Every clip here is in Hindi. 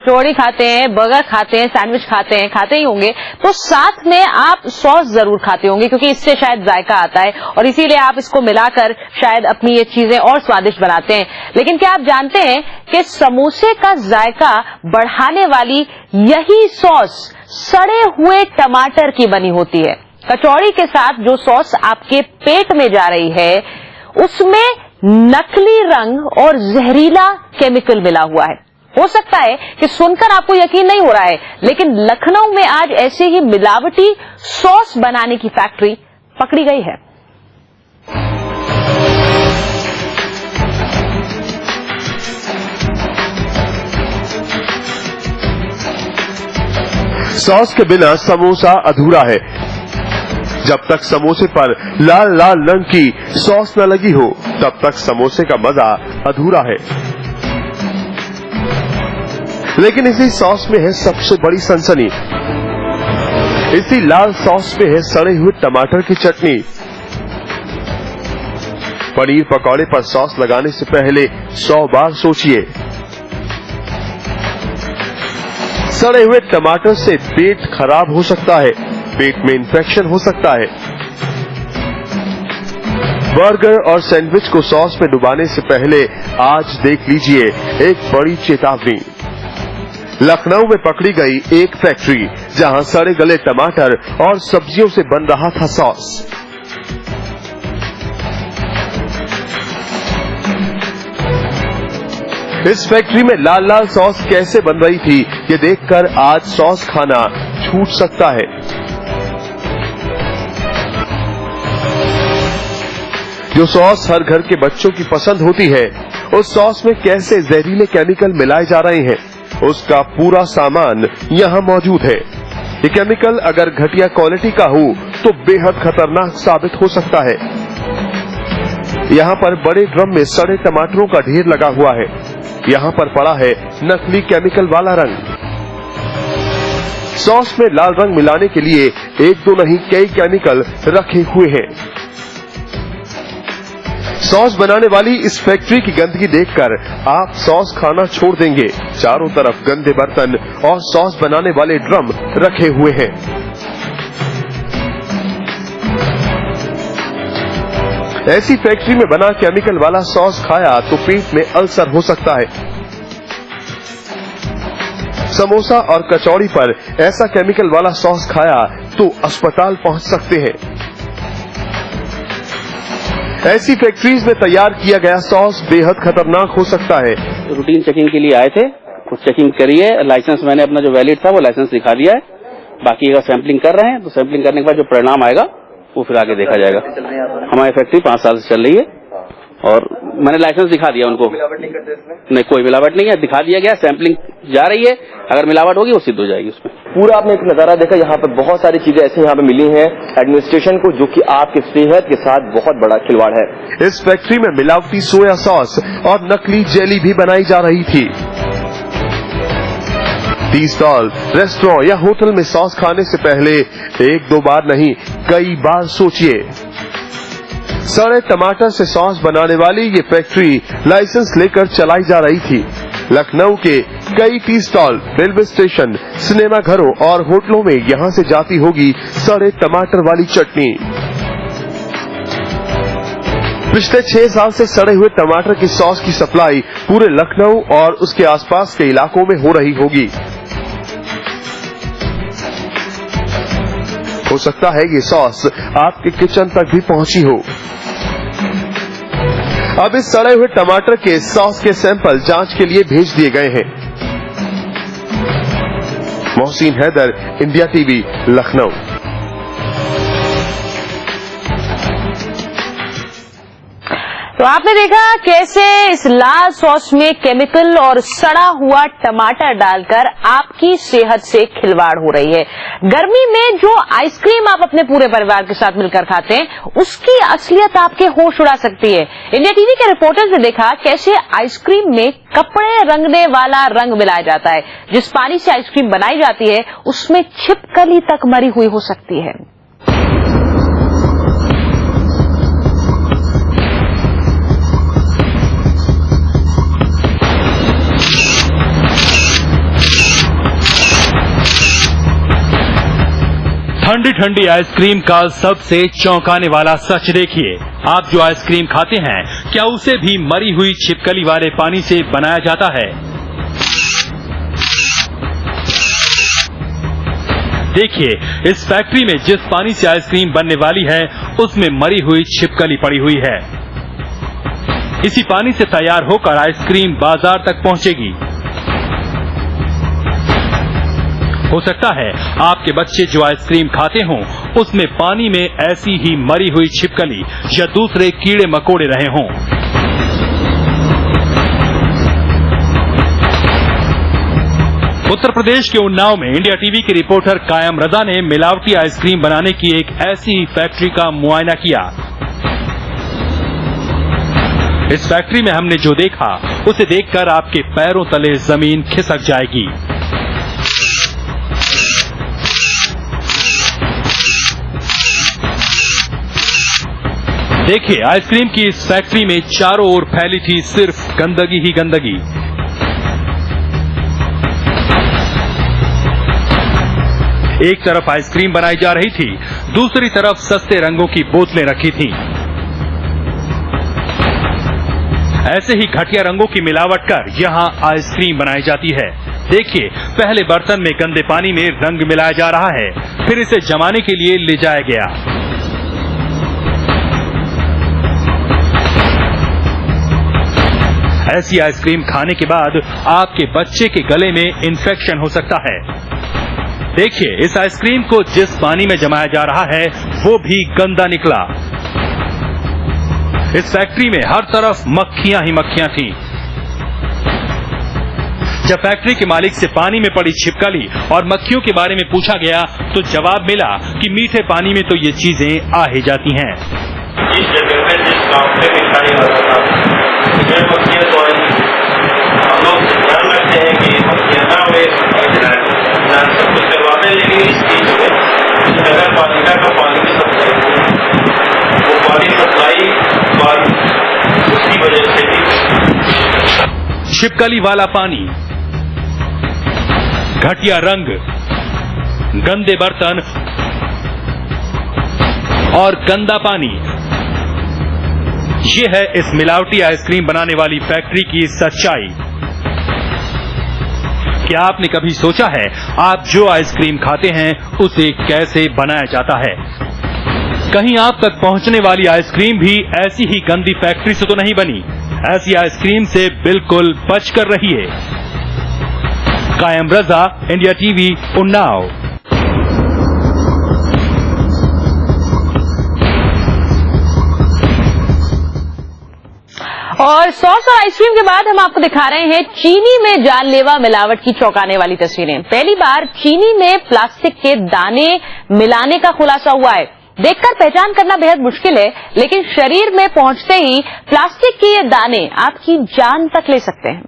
कचौड़ी खाते हैं, बर्गर खाते हैं, सैंडविच खाते हैं, खाते ही होंगे, तो साथ में आप सॉस जरूर खाते होंगे क्योंकि इससे शायद जायका आता है और इसीलिए आप इसको मिलाकर शायद अपनी ये चीजें और स्वादिष्ट बनाते हैं। लेकिन क्या आप जानते हैं कि समोसे का जायका बढ़ाने वाली यही सॉस सड़े हुए टमाटर की बनी होती है। कचौड़ी के साथ जो सॉस आपके पेट में जा रही है उसमें नकली रंग और जहरीला केमिकल मिला हुआ है। हो सकता है कि सुनकर आपको यकीन नहीं हो रहा है, लेकिन लखनऊ में आज ऐसे ही मिलावटी सॉस बनाने की फैक्ट्री पकड़ी गई है। सॉस के बिना समोसा अधूरा है। जब तक समोसे पर लाल लाल रंग की सॉस न लगी हो तब तक समोसे का मजा अधूरा है। लेकिन इसी सॉस में है सबसे बड़ी सनसनी। इसी लाल सॉस में है सड़े हुए टमाटर की चटनी। पनीर पकौड़े पर सॉस लगाने से पहले 100 बार सोचिए। सड़े हुए टमाटर से पेट खराब हो सकता है, पेट में इंफेक्शन हो सकता है। बर्गर और सैंडविच को सॉस में डुबाने से पहले आज देख लीजिए एक बड़ी चेतावनी। लखनऊ में पकड़ी गई एक फैक्ट्री जहां सड़े गले टमाटर और सब्जियों से बन रहा था सॉस। इस फैक्ट्री में लाल लाल सॉस कैसे बन रही थी ये देखकर आज सॉस खाना छूट सकता है। जो सॉस हर घर के बच्चों की पसंद होती है, उस सॉस में कैसे जहरीले केमिकल मिलाए जा रहे हैं उसका पूरा सामान यहाँ मौजूद है। ये केमिकल अगर घटिया क्वालिटी का हो तो बेहद खतरनाक साबित हो सकता है। यहाँ पर बड़े ड्रम में सड़े टमाटरों का ढेर लगा हुआ है। यहाँ पर पड़ा है नकली केमिकल वाला रंग। सॉस में लाल रंग मिलाने के लिए एक दो नहीं कई केमिकल रखे हुए हैं। सॉस बनाने वाली इस फैक्ट्री की गंदगी देखकर आप सॉस खाना छोड़ देंगे। चारों तरफ गंदे बर्तन और सॉस बनाने वाले ड्रम रखे हुए हैं। ऐसी फैक्ट्री में बना केमिकल वाला सॉस खाया तो पेट में अल्सर हो सकता है। समोसा और कचौड़ी पर ऐसा केमिकल वाला सॉस खाया तो अस्पताल पहुंच सकते हैं। ऐसी फैक्ट्रीज में तैयार किया गया सॉस बेहद खतरनाक हो सकता है। रूटीन चेकिंग के लिए आए थे, कुछ चेकिंग करी है। लाइसेंस मैंने अपना जो वैलिड था वो लाइसेंस दिखा दिया है। बाकी अगर सैंपलिंग कर रहे हैं तो सैंपलिंग करने के बाद जो परिणाम आएगा वो फिर आगे देखा जाएगा। हमारी फैक्ट्री 5 साल से चल रही है और मैंने लाइसेंस दिखा दिया उनको। मिलावट नहीं करते इसमें? नहीं, कोई मिलावट नहीं है, दिखा दिया गया। सैंपलिंग जा रही है, अगर मिलावट होगी वो सिद्ध हो जाएगी उसमें। पूरा आपने एक नजारा देखा, यहाँ पर बहुत सारी चीजें ऐसी यहाँ पे मिली हैं एडमिनिस्ट्रेशन को जो कि आपकी सेहत के साथ बहुत बड़ा खिलवाड़ है। इस फैक्ट्री में मिलावटी सोया सॉस और नकली जेली भी बनाई जा रही थी। टी स्टॉल, रेस्टोरेंट या होटल में सॉस खाने से पहले एक दो बार नहीं कई बार सोचिए। सड़े टमाटर से सॉस बनाने वाली ये फैक्ट्री लाइसेंस लेकर चलाई जा रही थी। लखनऊ के कई tea stall, railway station, cinema घरों और होटलों में यहां से जाती होगी सड़े टमाटर वाली चटनी। पिछले 6 साल से सड़े हुए टमाटर की सॉस की सप्लाई पूरे लखनऊ और उसके आसपास के इलाकों में हो रही होगी। हो सकता है ये सॉस आपके किचन तक भी पहुंची हो। अब इस सड़े हुए टमाटर के सॉस के सैंपल जांच के लिए भेज दिए गए हैं। Mohsin Haider, India TV, Lucknow. तो आपने देखा कैसे इस लाल सॉस में केमिकल और सड़ा हुआ टमाटर डालकर आपकी सेहत से खिलवाड़ हो रही है। गर्मी में जो आइसक्रीम आप अपने पूरे परिवार के साथ मिलकर खाते हैं उसकी असलियत आपके होश उड़ा सकती है। इंडिया टीवी के रिपोर्टर्स ने देखा कैसे आइसक्रीम में कपड़े रंगने वाला रंग मिलाया जाता है। जिस पानी से आइसक्रीम बनाई जाती है उसमें छिपकली तक मरी हुई हो सकती है। ठंडी ठंडी आइसक्रीम का सबसे चौंकाने वाला सच देखिए। आप जो आइसक्रीम खाते हैं क्या उसे भी मरी हुई छिपकली वाले पानी से बनाया जाता है? देखिए, इस फैक्ट्री में जिस पानी से आइसक्रीम बनने वाली है उसमें मरी हुई छिपकली पड़ी हुई है। इसी पानी से तैयार होकर आइसक्रीम बाजार तक पहुंचेगी। हो सकता है आपके बच्चे जो आइसक्रीम खाते हों उसमें पानी में ऐसी ही मरी हुई छिपकली या दूसरे कीड़े मकोड़े रहे हों। उत्तर प्रदेश के उन्नाव में इंडिया टीवी के रिपोर्टर कायम रजा ने मिलावटी आइसक्रीम बनाने की एक ऐसी ही फैक्ट्री का मुआयना किया। इस फैक्ट्री में हमने जो देखा उसे देखकर आपके पैरों तले जमीन खिसक जाएगी। देखिए, आइसक्रीम की इस फैक्ट्री में चारों ओर फैली थी सिर्फ गंदगी ही गंदगी। एक तरफ आइसक्रीम बनाई जा रही थी, दूसरी तरफ सस्ते रंगों की बोतलें रखी थीं। ऐसे ही घटिया रंगों की मिलावट कर यहां आइसक्रीम बनाई जाती है। देखिए, पहले बर्तन में गंदे पानी में रंग मिलाया जा रहा है, फिर इसे जमाने के लिए ले जाया गया। ऐसी आइसक्रीम खाने के बाद आपके बच्चे के गले में इन्फेक्शन हो सकता है। देखिए, इस आइसक्रीम को जिस पानी में जमाया जा रहा है वो भी गंदा निकला। इस फैक्ट्री में हर तरफ मक्खियां ही मक्खियां थीं। जब फैक्ट्री के मालिक से पानी में पड़ी छिपकली और मक्खियों के बारे में पूछा गया तो जवाब मिला कि मीठे पानी में तो ये चीजें आ ही जाती हैं। जिस जगह पे जिस गांव पे मिठाई होता था मक्खियां तो हम लोग ध्यान रखते हैं कि मक्खियां ना हुए, सब कुछ करवाते हैं, लेकिन इस चीज में नगर पालिका का पानी की सप्लाई, वो पानी सप्लाई उसकी वजह से भी छिपकली वाला पानी, घटिया रंग, गंदे बर्तन और गंदा पानी, ये है इस मिलावटी आइसक्रीम बनाने वाली फैक्ट्री की सच्चाई। क्या आपने कभी सोचा है आप जो आइसक्रीम खाते हैं उसे कैसे बनाया जाता है? कहीं आप तक पहुंचने वाली आइसक्रीम भी ऐसी ही गंदी फैक्ट्री से तो नहीं बनी। ऐसी आइसक्रीम से बिल्कुल बचकर रहिए। कायम रजा, इंडिया टीवी, उन्नाव। और सॉस और आइसक्रीम के बाद हम आपको दिखा रहे हैं चीनी में जानलेवा मिलावट की चौंकाने वाली तस्वीरें। पहली बार चीनी में प्लास्टिक के दाने मिलाने का खुलासा हुआ है। देखकर पहचान करना बेहद मुश्किल है, लेकिन शरीर में पहुंचते ही प्लास्टिक के ये दाने आपकी जान तक ले सकते हैं।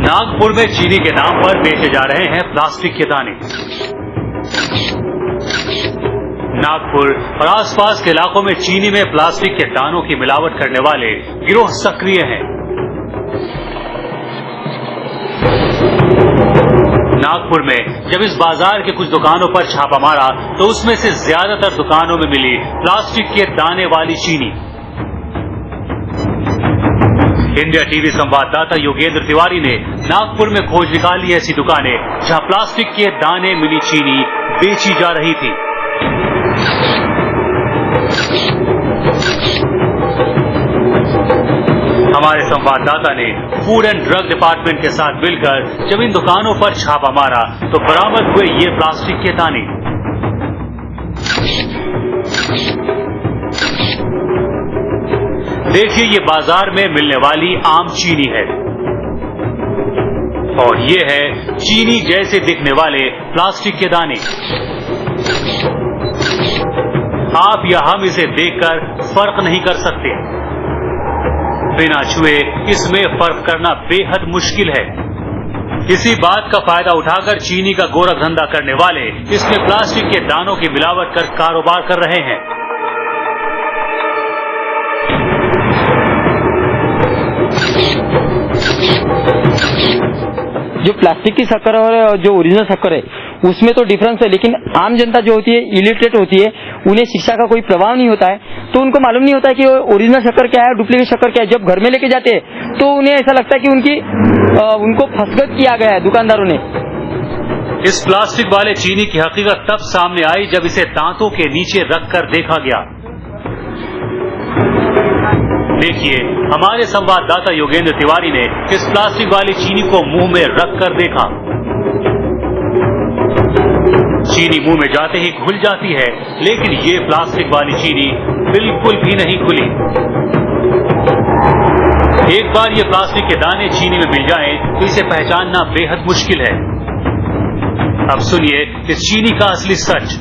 नागपुर में चीनी के नाम पर बेचे जा रहे हैं प्लास्टिक के दाने। नागपुर और आसपास के इलाकों में चीनी में प्लास्टिक के दानों की मिलावट करने वाले गिरोह सक्रिय हैं। नागपुर में जब इस बाजार के कुछ दुकानों पर छापा मारा तो उसमें से ज्यादातर दुकानों में मिली प्लास्टिक के दाने वाली चीनी। इंडिया टीवी संवाददाता योगेंद्र तिवारी ने नागपुर में खोज निकाली ऐसी दुकानें जहां प्लास्टिक के दाने मिली चीनी बेची जा रही थी। हमारे संवाददाता ने फूड एंड ड्रग डिपार्टमेंट के साथ मिलकर जब इन दुकानों पर छापा मारा तो बरामद हुए ये प्लास्टिक के दाने। देखिए, ये बाजार में मिलने वाली आम चीनी है और ये है चीनी जैसे दिखने वाले प्लास्टिक के दाने। आप या हम इसे देखकर फर्क नहीं कर सकते। बिना छुए इसमें फर्क करना बेहद मुश्किल है। इसी बात का फायदा उठाकर चीनी का गोरख धंधा करने वाले इसमें प्लास्टिक के दानों की मिलावट कर कारोबार कर रहे हैं। जो प्लास्टिक की शक्कर और जो ओरिजिनल शक्कर है उसमें तो डिफरेंस है, लेकिन आम जनता जो होती है, इलिटरेट होती है, उन्हें शिक्षा का कोई प्रभाव नहीं होता है, तो उनको मालूम नहीं होता कि ओरिजिनल शक्कर क्या है, डुप्लीकेट शक्कर क्या है। जब घर में लेके जाते हैं तो उन्हें ऐसा लगता है कि उनको फसगत किया गया है दुकानदारों ने। इस प्लास्टिक वाले चीनी की हकीकत तब सामने आई जब इसे दांतों के नीचे रखकर देखा गया। देखिए, हमारे संवाददाता योगेंद्र तिवारी ने इस प्लास्टिक वाली चीनी को मुंह में रखकर देखा। चीनी मुंह में जाते ही घुल जाती है, लेकिन ये प्लास्टिक वाली चीनी बिल्कुल भी नहीं खुली। एक बार ये प्लास्टिक के दाने चीनी में मिल जाएं, तो इसे पहचानना बेहद मुश्किल है। अब सुनिए इस चीनी का असली सच।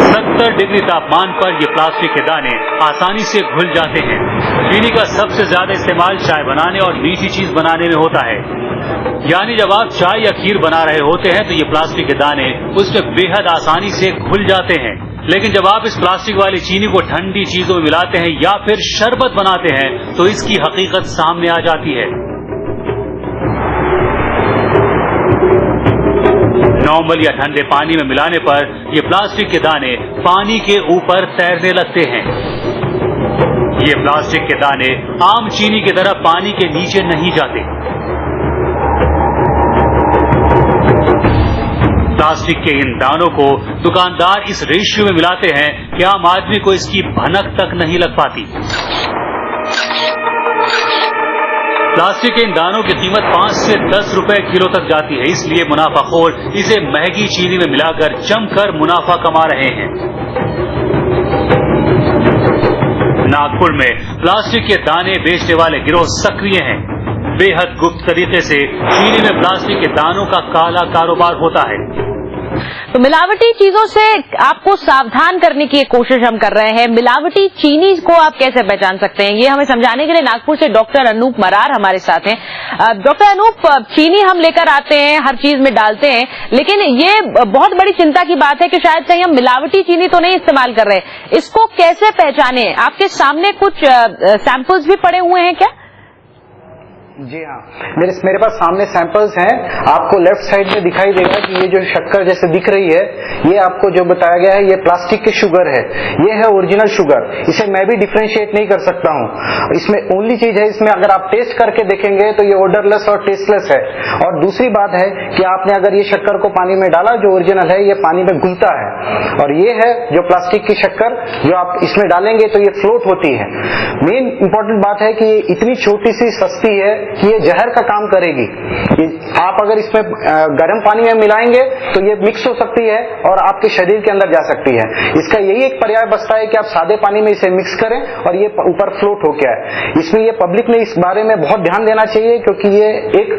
70 डिग्री तापमान पर ये प्लास्टिक के दाने आसानी से घुल जाते हैं। चीनी का सबसे ज्यादा इस्तेमाल चाय बनाने और मीठी चीज बनाने में होता है। यानी जब आप चाय या खीर बना रहे होते हैं तो ये प्लास्टिक के दाने उसमें बेहद आसानी से घुल जाते हैं। लेकिन जब आप इस प्लास्टिक वाली चीनी को ठंडी चीजों में मिलाते हैं या फिर शरबत बनाते हैं तो इसकी हकीकत सामने आ जाती है। नॉर्मल या ठंडे पानी में मिलाने पर ये प्लास्टिक के दाने पानी के ऊपर तैरने लगते हैं। ये प्लास्टिक के दाने आम चीनी की तरह पानी के नीचे नहीं जाते। प्लास्टिक के इन दानों को दुकानदार इस रेशियो में मिलाते हैं कि आम आदमी को इसकी भनक तक नहीं लग पाती। प्लास्टिक के इन दानों की कीमत 5 से 10 रुपए किलो तक जाती है, इसलिए मुनाफाखोर इसे महंगी चीनी में मिलाकर जमकर मुनाफा कमा रहे हैं। नागपुर में प्लास्टिक के दाने बेचने वाले गिरोह सक्रिय हैं। बेहद गुप्त तरीके से चीनी में प्लास्टिक के दानों का काला कारोबार होता है। तो मिलावटी चीजों से आपको सावधान करने की एक कोशिश हम कर रहे हैं। मिलावटी चीनी को आप कैसे पहचान सकते हैं, ये हमें समझाने के लिए नागपुर से डॉक्टर अनूप मरार हमारे साथ हैं। डॉक्टर अनूप, चीनी हम लेकर आते हैं, हर चीज में डालते हैं, लेकिन ये बहुत बड़ी चिंता की बात है कि शायद कहीं हम मिलावटी चीनी तो नहीं इस्तेमाल कर रहे। इसको कैसे पहचाने? आपके सामने कुछ सैंपल्स भी पड़े हुए हैं क्या? जी हाँ, मेरे पास सामने सैंपल्स हैं। आपको लेफ्ट साइड में दिखाई देगा कि ये जो शक्कर जैसे दिख रही है, ये आपको जो बताया गया है ये प्लास्टिक की शुगर है, ये है ओरिजिनल शुगर। इसे मैं भी डिफरेंशिएट नहीं कर सकता हूँ। इसमें ओनली चीज है, इसमें अगर आप टेस्ट करके देखेंगे तो ये ओडरलेस और टेस्टलेस है। और दूसरी बात है कि आपने अगर ये शक्कर को पानी में डाला, जो ओरिजिनल है ये पानी में घुलता है, और ये है जो प्लास्टिक की शक्कर जो आप इसमें डालेंगे तो ये फ्लोट होती है। मेन इंपॉर्टेंट बात है कि ये इतनी छोटी सी सस्ती है कि ये जहर का काम करेगी। आप अगर इसमें गर्म पानी में मिलाएंगे तो ये मिक्स हो सकती है और आपके शरीर के अंदर जा सकती है। इसका यही एक पर्याय बचता है कि आप सादे पानी में इसे मिक्स करें और ये ऊपर फ्लोट होके आए। इसमें ये पब्लिक ने इस बारे में बहुत ध्यान देना चाहिए, क्योंकि ये एक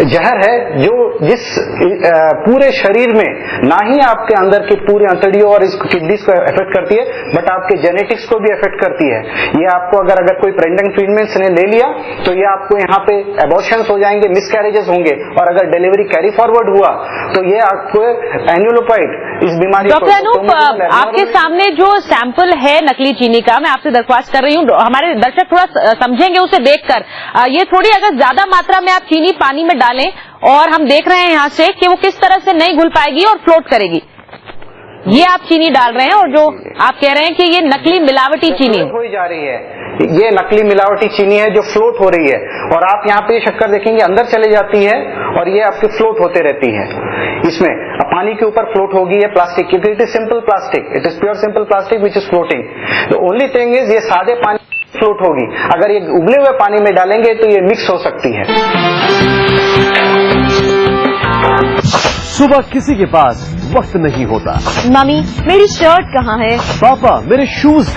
जहर है जो जिस पूरे शरीर में ना ही आपके अंदर के पूरे अंतड़ियों और इस किडनीज को इफेक्ट करती है, बट आपके जेनेटिक्स को भी इफेक्ट करती है। ये आपको अगर कोई प्रेग्नेंट फीमेल्स ने ले लिया तो ये आपको यहाँ पे एबॉर्शंस हो जाएंगे, मिसकैरेजेस होंगे, और अगर डिलीवरी कैरी फॉरवर्ड हुआ तो ये आपको एन्युलोपाइड इस बीमारी। डॉक्टर अनूप, आपके सामने जो सैंपल है नकली चीनी का, मैं आपसे दरख्वास्त कर रही हूँ, हमारे दर्शक थोड़ा समझेंगे उसे देखकर। ये थोड़ी अगर ज्यादा मात्रा में आप चीनी पानी में डालें, और हम देख रहे हैं यहाँ से कि वो किस तरह से नहीं घुल पाएगी और फ्लोट करेगी। ये आप चीनी डाल रहे हैं और जो आप कह रहे हैं कि ये नकली मिलावटी चीनी हो जा रही है, ये नकली मिलावटी चीनी है जो फ्लोट हो रही है। और आप यहाँ पे शक्कर देखेंगे अंदर चले जाती है और ये आपकी फ्लोट होते रहती है। इसमें पानी के ऊपर फ्लोट होगी ये प्लास्टिक, क्योंकि it is simple plastic, it is pure simple plastic which is floating. The only thing is ये सादे पानी फ्लोट होगी, अगर ये उबले हुए पानी में डालेंगे तो ये मिक्स हो सकती है। सुबह किसी के पास वक्त नहीं होता। मम्मी, मेरी शर्ट कहाँ है? पापा, मेरे शूज